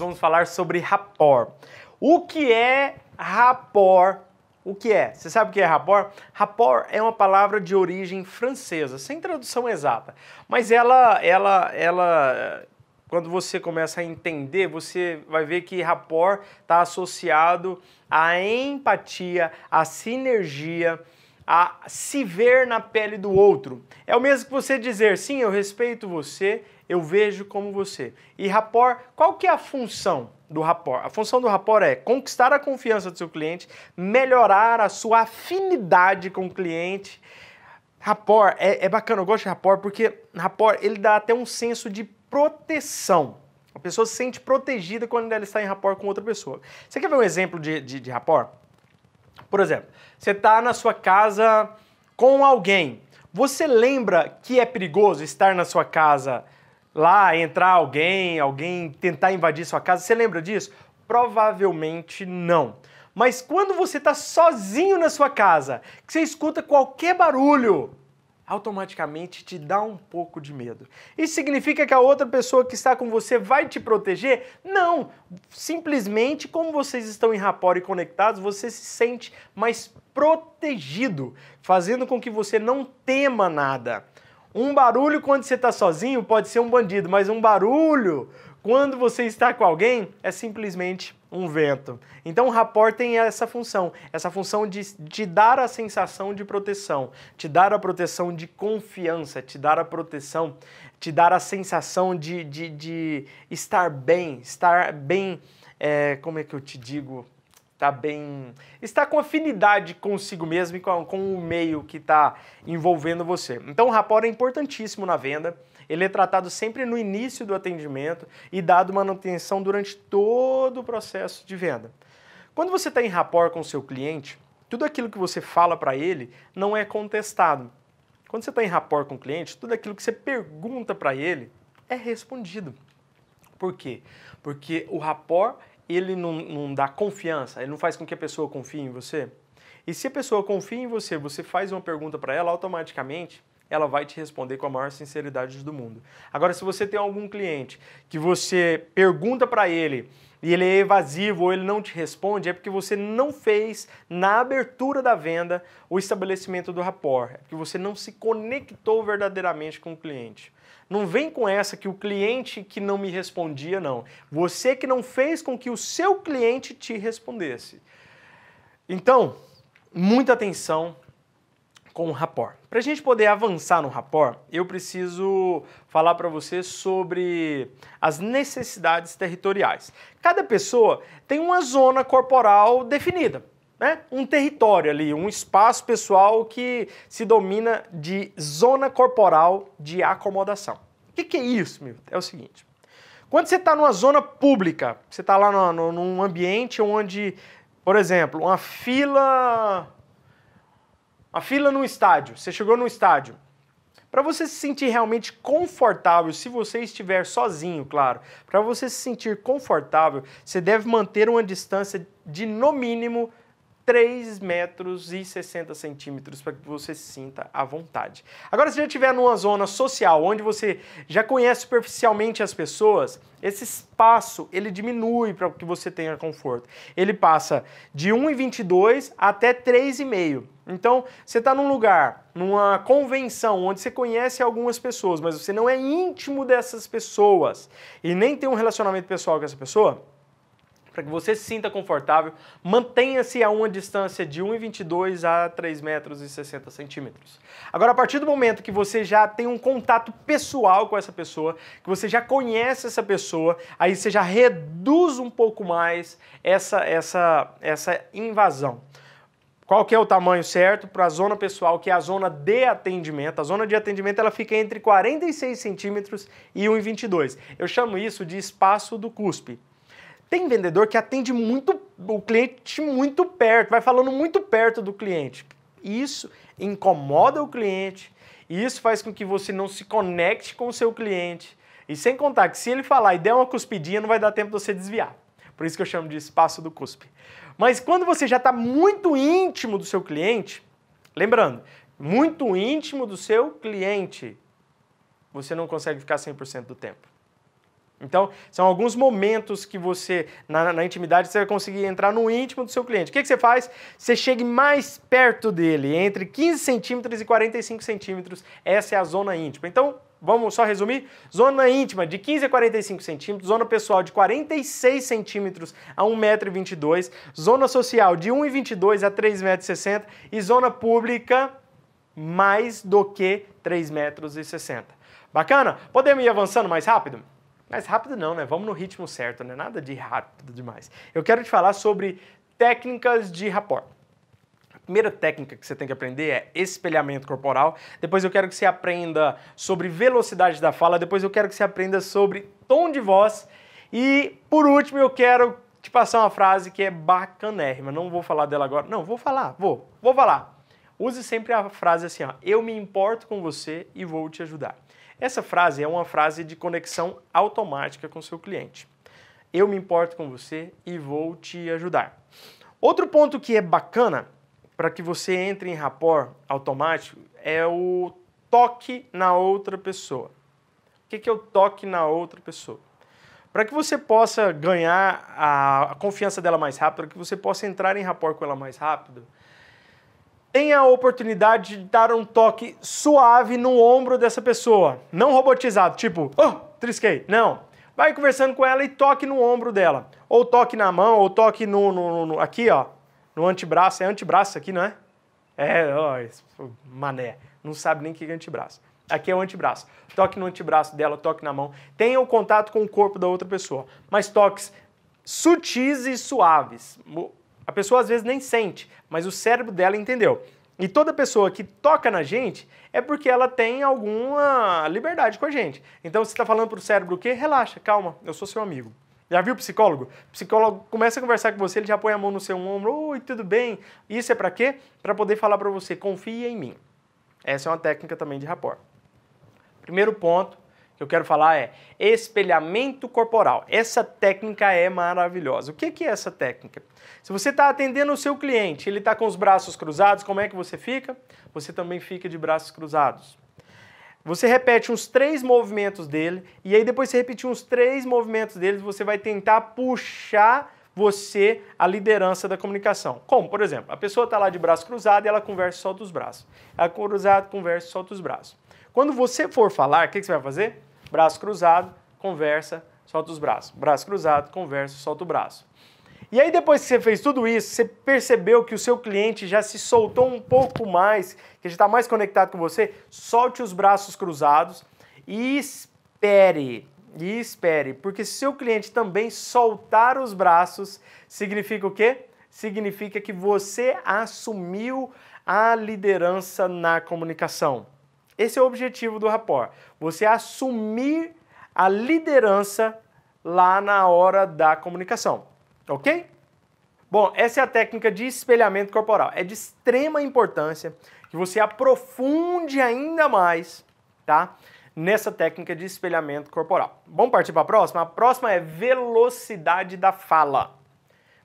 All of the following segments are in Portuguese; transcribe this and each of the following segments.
vamos falar sobre rapport. O que é rapport? O que é? Você sabe o que é rapport? Rapport é uma palavra de origem francesa, sem tradução exata. Mas quando você começa a entender, você vai ver que rapport está associado à empatia, à sinergia, a se ver na pele do outro. É o mesmo que você dizer, sim, eu respeito você, eu vejo como você. E rapport, qual que é a função do rapport? A função do rapport é conquistar a confiança do seu cliente, melhorar a sua afinidade com o cliente. Rapport é bacana, eu gosto de rapport porque rapport ele dá até um senso de proteção. A pessoa se sente protegida quando ela está em rapport com outra pessoa. Você quer ver um exemplo de rapport? Por exemplo, você está na sua casa com alguém. Você lembra que é perigoso estar na sua casa lá, entrar alguém tentar invadir sua casa? Você lembra disso? Provavelmente não. Mas quando você está sozinho na sua casa, que você escuta qualquer barulho, automaticamente te dá um pouco de medo. Isso significa que a outra pessoa que está com você vai te proteger? Não! Simplesmente, como vocês estão em rapport e conectados, você se sente mais protegido, fazendo com que você não tema nada. Um barulho quando você está sozinho pode ser um bandido, mas um barulho quando você está com alguém é simplesmente um vento. Então o rapport tem essa função de te dar a sensação de proteção, te dar a proteção de confiança, te dar a proteção, te dar a sensação de estar bem, como é que eu te digo? Está com afinidade consigo mesmo e com o meio que está envolvendo você. Então o rapport é importantíssimo na venda, ele é tratado sempre no início do atendimento e dado manutenção durante todo o processo de venda. Quando você está em rapport com o seu cliente, tudo aquilo que você fala para ele não é contestado. Quando você está em rapport com o cliente, tudo aquilo que você pergunta para ele é respondido. Por quê? Porque o rapport ele não dá confiança, ele não faz com que a pessoa confie em você. E se a pessoa confia em você, você faz uma pergunta para ela, automaticamente ela vai te responder com a maior sinceridade do mundo. Agora, se você tem algum cliente que você pergunta para ele e ele é evasivo ou ele não te responde, é porque você não fez na abertura da venda o estabelecimento do rapport, é porque você não se conectou verdadeiramente com o cliente. Não vem com essa que o cliente que não me respondia, não. Você que não fez com que o seu cliente te respondesse. Então, muita atenção com o rapport. Para a gente poder avançar no rapport, eu preciso falar para você sobre as necessidades territoriais. Cada pessoa tem uma zona corporal definida, né? Um território ali, um espaço pessoal que se domina de zona corporal de acomodação. O que é isso, Milton? É o seguinte, quando você está numa zona pública, você está lá num ambiente onde, por exemplo, uma fila no estádio, você chegou no estádio. Para você se sentir realmente confortável, se você estiver sozinho, claro, para você se sentir confortável, você deve manter uma distância de no mínimo 3,60 metros para que você se sinta à vontade. Agora, se já estiver numa zona social, onde você já conhece superficialmente as pessoas, esse espaço ele diminui para que você tenha conforto. Ele passa de 1,22 até 3,5. Então, você está num lugar, numa convenção, onde você conhece algumas pessoas, mas você não é íntimo dessas pessoas e nem tem um relacionamento pessoal com essa pessoa, para que você se sinta confortável, mantenha-se a uma distância de 1,22 a 3,60 metros. Agora, a partir do momento que você já tem um contato pessoal com essa pessoa, que você já conhece essa pessoa, aí você já reduz um pouco mais essa invasão. Qual que é o tamanho certo para a zona pessoal, que é a zona de atendimento? A zona de atendimento ela fica entre 46 centímetros e 1,22. Eu chamo isso de espaço do cuspe. Tem vendedor que atende o cliente muito perto, vai falando muito perto do cliente. Isso incomoda o cliente, e isso faz com que você não se conecte com o seu cliente. E sem contar que se ele falar e der uma cuspidinha, não vai dar tempo de você desviar. Por isso que eu chamo de espaço do cuspe. Mas quando você já está muito íntimo do seu cliente, lembrando, muito íntimo do seu cliente, você não consegue ficar 100% do tempo. Então, são alguns momentos que você, na intimidade, você vai conseguir entrar no íntimo do seu cliente. O que você faz? Você chega mais perto dele, entre 15 centímetros e 45 centímetros, essa é a zona íntima. Então, vamos só resumir? Zona íntima de 15 a 45 centímetros, zona pessoal de 46 centímetros a 1,22 m, zona social de 1,22 a 3,60 m e zona pública mais do que 3,60 m. Bacana? Podemos ir avançando mais rápido? Mais rápido não, né? Vamos no ritmo certo, né? Nada de rápido demais. Eu quero te falar sobre técnicas de rapport. A primeira técnica que você tem que aprender é espelhamento corporal. Depois eu quero que você aprenda sobre velocidade da fala. Depois eu quero que você aprenda sobre tom de voz. E, por último, eu quero te passar uma frase que é bacanérrima. Não vou falar dela agora. Não, vou falar. Vou falar. Use sempre a frase assim, ó. Eu me importo com você e vou te ajudar. Essa frase é uma frase de conexão automática com o seu cliente. Eu me importo com você e vou te ajudar. Outro ponto que é bacana para que você entre em rapport automático é o toque na outra pessoa. O que é o toque na outra pessoa? Para que você possa ganhar a confiança dela mais rápido, para que você possa entrar em rapport com ela mais rápido, tenha a oportunidade de dar um toque suave no ombro dessa pessoa. Não robotizado, tipo, oh, trisquei. Não. Vai conversando com ela e toque no ombro dela. Ou toque na mão, ou toque aqui, ó, no antebraço. É antebraço aqui, não é? Mané. Não sabe nem o que é antebraço. Aqui é o antebraço. Toque no antebraço dela, toque na mão. Tenha o contato com o corpo da outra pessoa. Mas toques sutis e suaves. A pessoa às vezes nem sente, mas o cérebro dela entendeu. E toda pessoa que toca na gente é porque ela tem alguma liberdade com a gente. Então você está falando para o cérebro o quê? Relaxa, calma, eu sou seu amigo. Já viu o psicólogo? O psicólogo começa a conversar com você, ele já põe a mão no seu ombro. Oi, tudo bem? Isso é para quê? Para poder falar para você, confia em mim. Essa é uma técnica também de rapport. Primeiro ponto que eu quero falar é espelhamento corporal. Essa técnica é maravilhosa. O que é essa técnica? Se você está atendendo o seu cliente, ele está com os braços cruzados, como é que você fica? Você também fica de braços cruzados. Você repete uns 3 movimentos dele, e aí depois você repetir uns 3 movimentos dele, você vai tentar puxar você a liderança da comunicação. Como, por exemplo, a pessoa está lá de braço cruzado e ela conversa e solta os braços. Ela cruzado, conversa e solta os braços. Quando você for falar, o que você vai fazer? Braço cruzado, conversa, solta os braços. Braço cruzado, conversa, solta o braço. E aí depois que você fez tudo isso, você percebeu que o seu cliente já se soltou um pouco mais, que já está mais conectado com você, solte os braços cruzados e espere. E espere, porque se seu cliente também soltar os braços, significa o quê? Significa que você assumiu a liderança na comunicação. Esse é o objetivo do rapport. Você assumir a liderança lá na hora da comunicação. Ok? Bom, essa é a técnica de espelhamento corporal. É de extrema importância que você aprofunde ainda mais, tá? Nessa técnica de espelhamento corporal. Vamos partir para a próxima? A próxima é velocidade da fala.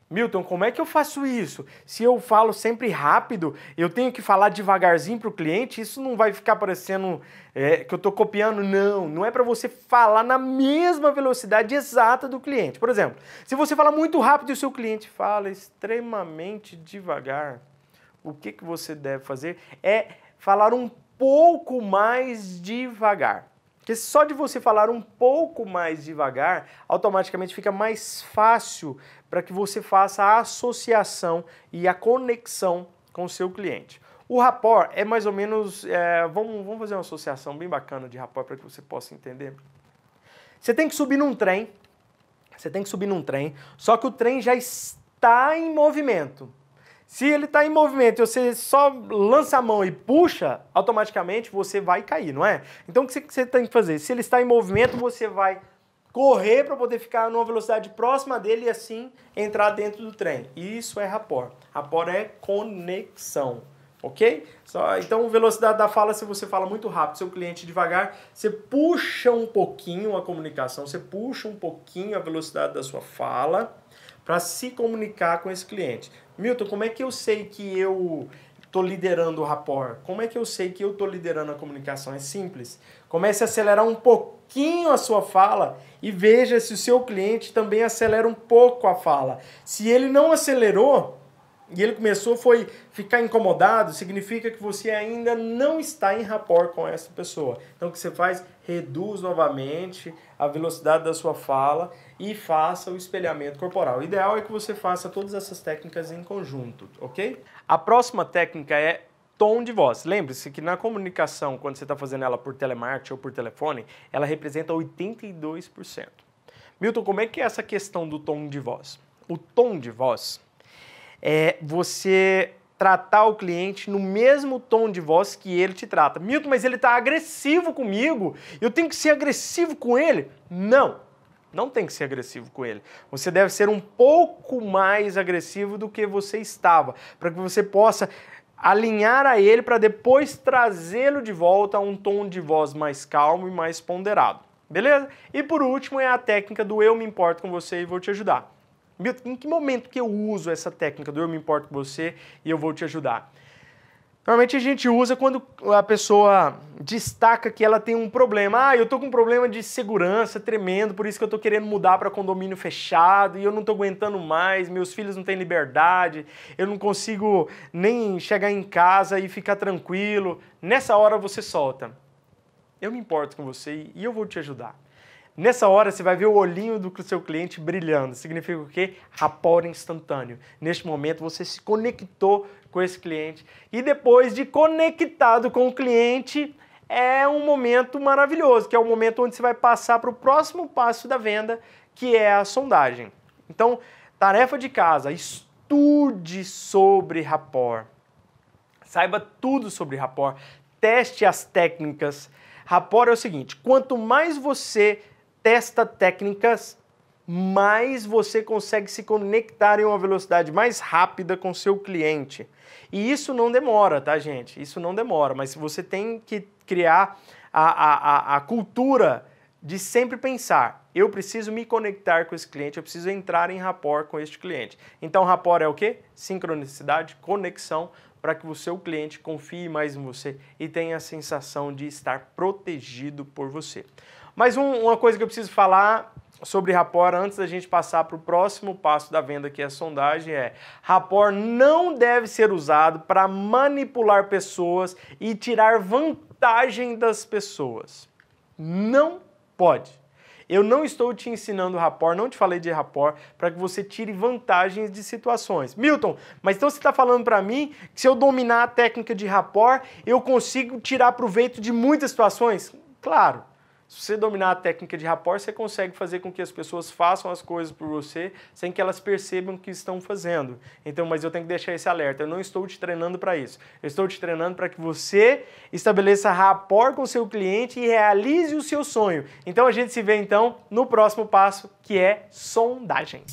Milton, como é que eu faço isso? Se eu falo sempre rápido, eu tenho que falar devagarzinho para o cliente, isso não vai ficar parecendo que eu estou copiando? Não, não é para você falar na mesma velocidade exata do cliente. Por exemplo, se você fala muito rápido e o seu cliente fala extremamente devagar, o que você deve fazer é falar um pouco mais devagar. Porque só de você falar um pouco mais devagar, automaticamente fica mais fácil para que você faça a associação e a conexão com o seu cliente. O rapport é mais ou menos... vamos fazer uma associação bem bacana de rapport para que você possa entender. Você tem que subir num trem, só que o trem já está em movimento. Se ele está em movimento e você só lança a mão e puxa, automaticamente você vai cair, não é? Então o que você tem que fazer? Se ele está em movimento, você vai correr para poder ficar numa velocidade próxima dele e assim entrar dentro do trem. Isso é rapport. Rapport é conexão, ok? Então, velocidade da fala, se você fala muito rápido, seu cliente devagar, você puxa um pouquinho a comunicação, você puxa um pouquinho a velocidade da sua fala para se comunicar com esse cliente. Milton, como é que eu sei que eu estou liderando o rapport? Como é que eu sei que eu estou liderando a comunicação? É simples. Comece a acelerar um pouquinho a sua fala e veja se o seu cliente também acelera um pouco a fala. Se ele não acelerou e ele foi ficar incomodado, significa que você ainda não está em rapport com essa pessoa. Então o que você faz? Reduz novamente a velocidade da sua fala e faça o espelhamento corporal. O ideal é que você faça todas essas técnicas em conjunto, ok? A próxima técnica é tom de voz. Lembre-se que na comunicação, quando você está fazendo ela por telemarketing ou por telefone, ela representa 82%. Milton, como é que é essa questão do tom de voz? O tom de voz é você tratar o cliente no mesmo tom de voz que ele te trata. Milton, mas ele está agressivo comigo, eu tenho que ser agressivo com ele? Não, não tem que ser agressivo com ele. Você deve ser um pouco mais agressivo do que você estava, para que você possa alinhar a ele para depois trazê-lo de volta a um tom de voz mais calmo e mais ponderado. Beleza? E por último é a técnica do eu me importo com você e vou te ajudar. Em que momento que eu uso essa técnica do eu me importo com você e eu vou te ajudar? Normalmente a gente usa quando a pessoa destaca que ela tem um problema. Ah, eu tô com um problema de segurança tremendo, por isso que eu tô querendo mudar para condomínio fechado e eu não tô aguentando mais, meus filhos não têm liberdade, eu não consigo nem chegar em casa e ficar tranquilo. Nessa hora você solta. Eu me importo com você e eu vou te ajudar. Nessa hora você vai ver o olhinho do seu cliente brilhando. Significa o quê? Rapport instantâneo. Neste momento você se conectou com esse cliente e depois de conectado com o cliente é um momento maravilhoso, que é o momento onde você vai passar para o próximo passo da venda, que é a sondagem. Então, tarefa de casa, estude sobre rapport. Saiba tudo sobre rapport, teste as técnicas. Rapport é o seguinte, quanto mais você testa técnicas, mais você consegue se conectar em uma velocidade mais rápida com seu cliente. E isso não demora, tá, gente? Isso não demora, mas você tem que criar a cultura de sempre pensar, eu preciso me conectar com esse cliente, eu preciso entrar em rapport com este cliente. Então, rapport é o quê? Sincronicidade, conexão, para que o seu cliente confie mais em você e tenha a sensação de estar protegido por você. Mas uma coisa que eu preciso falar sobre rapport antes da gente passar para o próximo passo da venda, que é a sondagem, rapport não deve ser usado para manipular pessoas e tirar vantagem das pessoas. Não pode. Eu não estou te ensinando rapport, não te falei de rapport, para que você tire vantagens de situações. Milton, mas então você está falando para mim que se eu dominar a técnica de rapport, eu consigo tirar proveito de muitas situações? Claro. Se você dominar a técnica de rapport, você consegue fazer com que as pessoas façam as coisas por você sem que elas percebam o que estão fazendo. Então, mas eu tenho que deixar esse alerta, eu não estou te treinando para isso. Eu estou te treinando para que você estabeleça rapport com o seu cliente e realize o seu sonho. Então a gente se vê então no próximo passo, que é sondagem.